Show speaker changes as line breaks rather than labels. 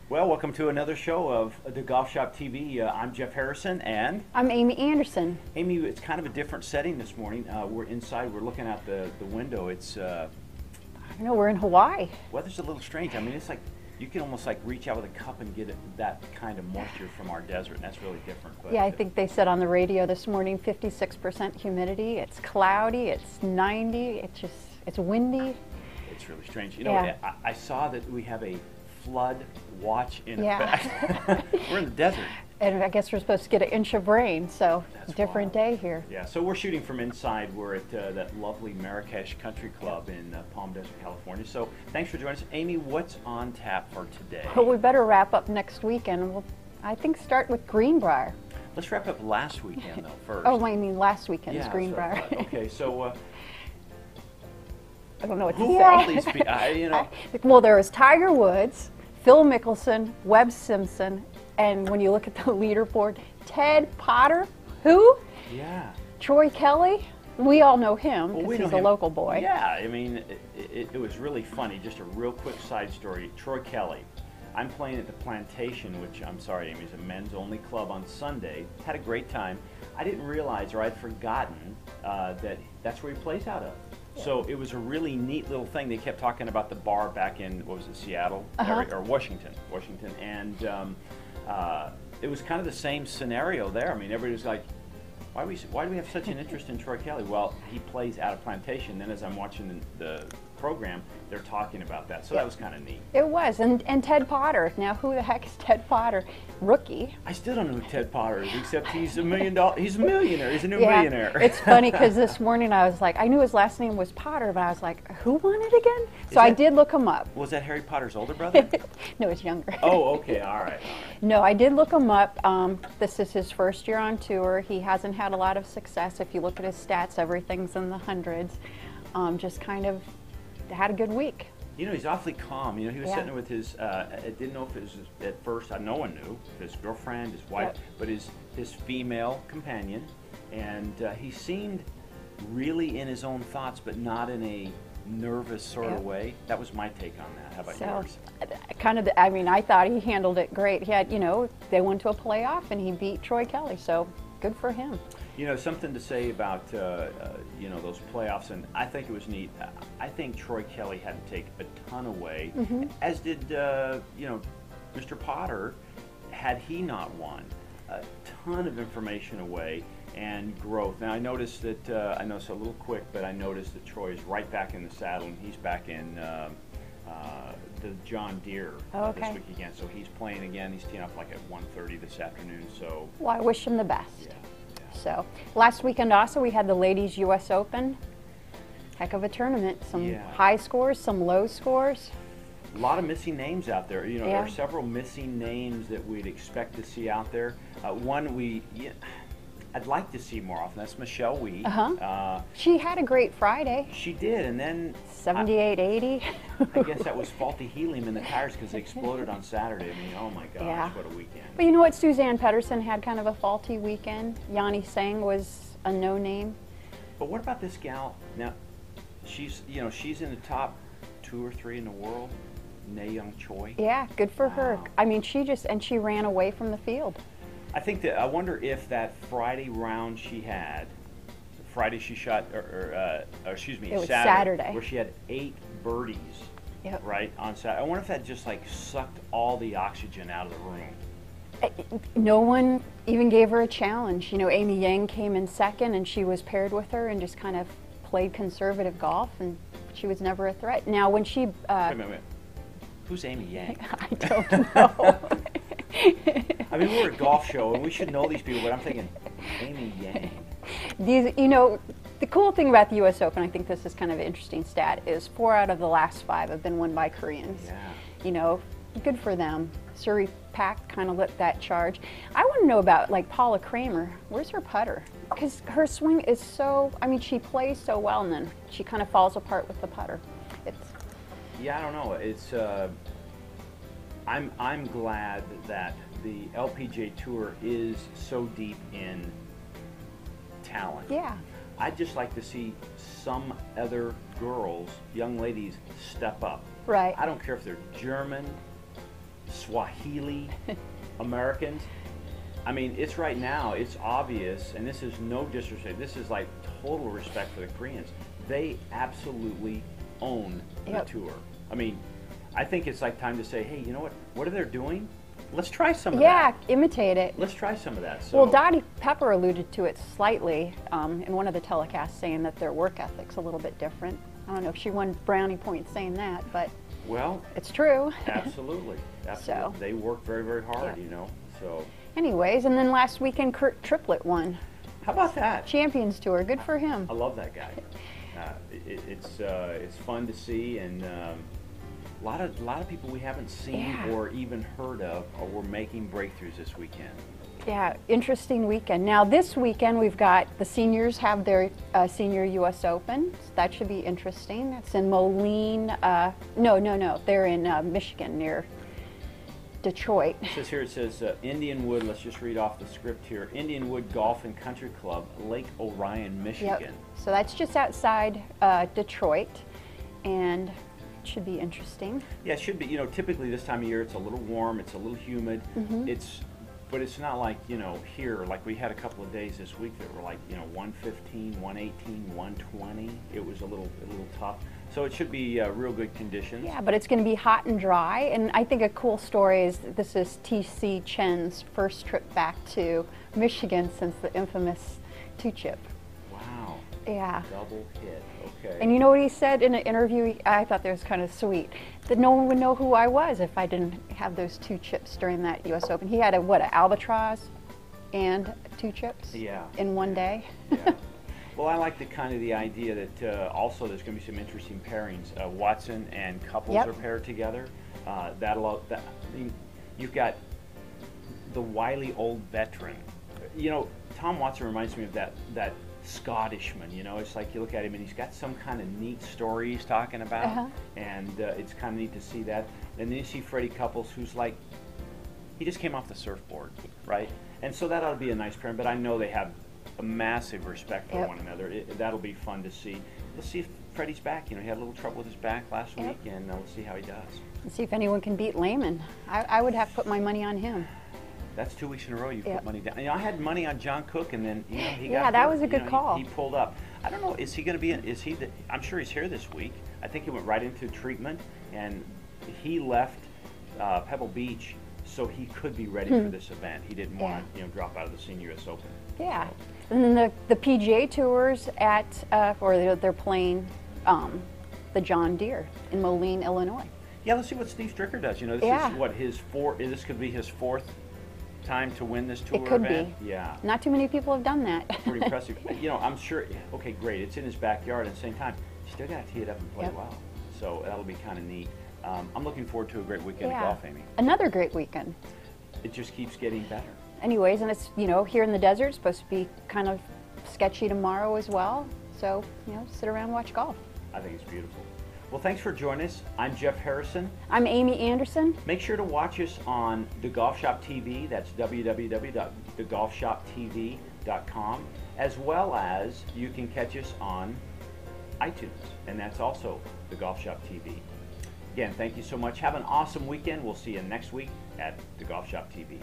Well, welcome to another show of the Golf Shop TV. I'm Jeff Harrison, and
I'm Amy Anderson.
Amy, it's kind of a different setting this morning. We're inside. We're looking out the window. It's
I don't know, we're in Hawaii.
weather's a little strange. I mean, it's like you can almost like reach out with a cup and get that kind of moisture from our desert, and that's really different. But,
Yeah, I think they said on the radio this morning 56% humidity. It's cloudy, it's 90, it's windy.
it's really strange. You know,
Yeah.
I saw that we have a flood watch in
Yeah.
effect. We're in the desert.
And I guess we're supposed to get an inch of rain, so
That's
different
wild.
day here.
Yeah, so we're shooting from inside. We're at that lovely Marrakesh Country Club in Palm Desert, California. So thanks for joining us. Amy, what's on tap for today?
But we better wrap up next weekend. We'll, I think, start with Greenbrier.
Let's wrap up last weekend, though, first.
Oh, I mean last weekend's
Yeah, that's what I
Greenbrier.
thought. Okay, so
I don't know what to
who
say.
are all these people? You know,
Well, there was Tiger Woods, Phil Mickelson, Webb Simpson, and when you look at the leaderboard, Ted Potter, who?
yeah.
Troy Kelly. We all know him
Well,
because
we know
he's a
him.
local boy.
Yeah, I mean, it was really funny. Just a real quick side story. Troy Kelly. I'm playing at the Plantation, which I'm sorry, Amy, is a men's only club on Sunday. Had a great time. I didn't realize, or I'd forgotten, that that's where he plays out of. So it was a really neat little thing. They kept talking about the bar back in, what was it, Seattle? Or Washington. And it was kind of the same scenario there. I mean, everybody was like, why do we have such an interest in Troy Kelly? Well, he plays out of Plantation. Then as I'm watching the program, they're talking about that. So that was kind of neat.
It was, and Ted Potter. Now, who the heck is Ted Potter? Rookie.
I still don't know who Ted Potter is, except he's $1 million. He's a millionaire. He's a new
Yeah,
millionaire.
it's funny because this morning I was like, I knew his last name was Potter, but I was like, who won it again? So I
that-
did look him up.
Was that Harry Potter's older brother?
No, it's younger.
Oh, okay. All right.
No, I did look him up. This is his first year on tour. He hasn't had a lot of success. If you look at his stats, everything's in the hundreds. Just kind of had a good week.
You know, he's awfully calm. You know, he was
Yeah.
sitting with his, I didn't know if it was at first, no one knew, his girlfriend, his wife,
Yep.
but his female companion. And he seemed really in his own thoughts, but not in a nervous sort
Yep.
of way. That was my take on that. How about
So,
yours?
I mean, I thought he handled it great. He had, they went to a playoff and he beat Troy Kelly, so good for him.
You know, something to say about, those playoffs, and I think it was neat. I think Troy Kelly had to take a ton away, as did, Mr. Potter, had he not won. A ton of information away and growth. Now, I noticed that, I know it's a little quick, but I noticed that Troy is right back in the saddle, and he's back in the John Deere this
Okay.
week again. So he's playing again. He's teeing up like at 1:30 this afternoon. So,
Well, I wish him the best.
yeah.
So, last weekend also we had the Ladies US Open. Heck of a tournament. Some
Yeah.
high scores, some low scores.
A lot of missing names out there. You know, there
Yeah.
are several missing names that we'd expect to see out there. One I'd like to see more often. That's Michelle Wee.
She had a great Friday.
She did, and then
78, 80.
I guess that was faulty helium in the tires because they exploded on Saturday. I mean, oh my gosh,
Yeah.
what a weekend!
But you know what? Suzanne Pedersen had kind of a faulty weekend. Yanni Sang was a no name.
But what about this gal? Now, she's in the top 2 or 3 in the world. Yeon Choi.
Yeah, good for her.
Wow.
I mean, she ran away from the field.
I wonder if that Friday round she had, Friday she shot, or excuse me,
It was Saturday.
where she had 8 birdies,
Yep.
right, on Saturday. I wonder if that just like sucked all the oxygen out of the room.
No one even gave her a challenge. You know, Amy Yang came in second and she was paired with her and just kind of played conservative golf, and she was never a threat. Now, when she...
Wait a minute. Who's Amy Yang?
I don't know.
I mean, we're a golf show and we should know these people, but I'm thinking, Amy Yang.
The cool thing about the U.S. Open, I think this is kind of an interesting stat, is 4 out of the last 5 have been won by Koreans.
Yeah.
You know, good for them. Suri Pak kind of lit that charge. I want to know about, like, Paula Kramer. Where's her putter? Because her swing is so, I mean, she plays so well, and then she kind of falls apart with the putter.
Yeah, I don't know. It's I'm glad that the LPGA Tour is so deep in talent.
Yeah.
I'd just like to see some other girls, young ladies, step up.
Right.
I don't care if they're German, Swahili Americans. I mean, it's right now, it's obvious, and this is no disrespect, this is like total respect for the Koreans. They absolutely own the tour. I mean, I think it's like time to say, hey, you know what are they doing? Let's try some of that.
Yeah, imitate it.
Let's try some of that. So,
well, Dottie Pepper alluded to it slightly in one of the telecasts, saying that their work ethic's a little bit different. I don't know if she won brownie points saying that, but
well,
it's true.
Absolutely. Absolutely.
So,
they work very, very hard, you know. So.
Anyways, and then last weekend, Kurt Triplett won.
How about that?
Champions Tour. Good for him.
I love that guy. It's fun to see, and a lot of people we haven't seen or even heard of were making breakthroughs this weekend.
Yeah, interesting weekend. Now this weekend we've got the seniors have their senior U.S. Open. So that should be interesting. That's in Moline. No. They're in Michigan near Detroit.
It says Indianwood, let's just read off the script here. Indianwood Golf and Country Club, Lake Orion, Michigan.
Yep. So that's just outside Detroit, and it should be interesting.
Yeah, it should be. You know, typically this time of year it's a little warm, it's a little humid. But it's not like, you know, here, like we had a couple of days this week that were like, you know, 115, 118, 120. It was a little tough. So it should be real good conditions.
Yeah, but it's going to be hot and dry. And I think a cool story is this is T.C. Chen's first trip back to Michigan since the infamous two-chip.
Wow.
Yeah.
Double hit. Okay.
And you know what he said in an interview? I thought that was kind of sweet. That no one would know who I was if I didn't have those two chips during that U.S. Open. He had an albatross and two chips in one day.
Yeah. Well, I like the idea that also there's going to be some interesting pairings. Watson and Couples are paired together. You've got the wily old veteran. You know, Tom Watson reminds me of that Scottishman. You know, it's like you look at him and he's got some kind of neat story he's talking about, and it's kind of neat to see that. And then you see Freddie Couples, who's like, he just came off the surfboard, right? And so that ought to be a nice pairing. But I know they have a massive respect for one another. That'll be fun to see. Let's see if Freddie's back. You know, he had a little trouble with his back last week, and we'll see how he does.
Let's see if anyone can beat Lehman. I would have put my money on him.
That's 2 weeks in a row you put money down. You know, I had money on John Cook, and then he got
that
hurt.
was a good call.
He pulled up. I don't know. Is he going to be? I'm sure he's here this week. I think he went right into treatment, and he left Pebble Beach so he could be ready for this event. He didn't want to drop out of the Senior U.S. Open.
Yeah, and then the PGA Tours they're playing the John Deere in Moline, Illinois.
Yeah, let's see what Steve Stricker does. You know, this is what his fourth. This could be his fourth time to win this tour event.
It could
be. Yeah.
Not too many people have done that.
Pretty impressive. You know, I'm sure. Okay, great. It's in his backyard. At the same time, you still got to tee it up and play well. So that'll be kind of neat. I'm looking forward to a great weekend of golf, Amy.
Another great weekend.
It just keeps getting better.
Anyways, and it's, you know, here in the desert, it's supposed to be kind of sketchy tomorrow as well. So, you know, sit around and watch golf.
I think it's beautiful. Well, thanks for joining us. I'm Jeff Harrison.
I'm Amy Anderson.
Make sure to watch us on DaGolfShopTV. That's www.DaGolfShopTV.com. As well as you can catch us on iTunes, and that's also DaGolfShopTV. Again, thank you so much. Have an awesome weekend. We'll see you next week at DaGolfShopTV.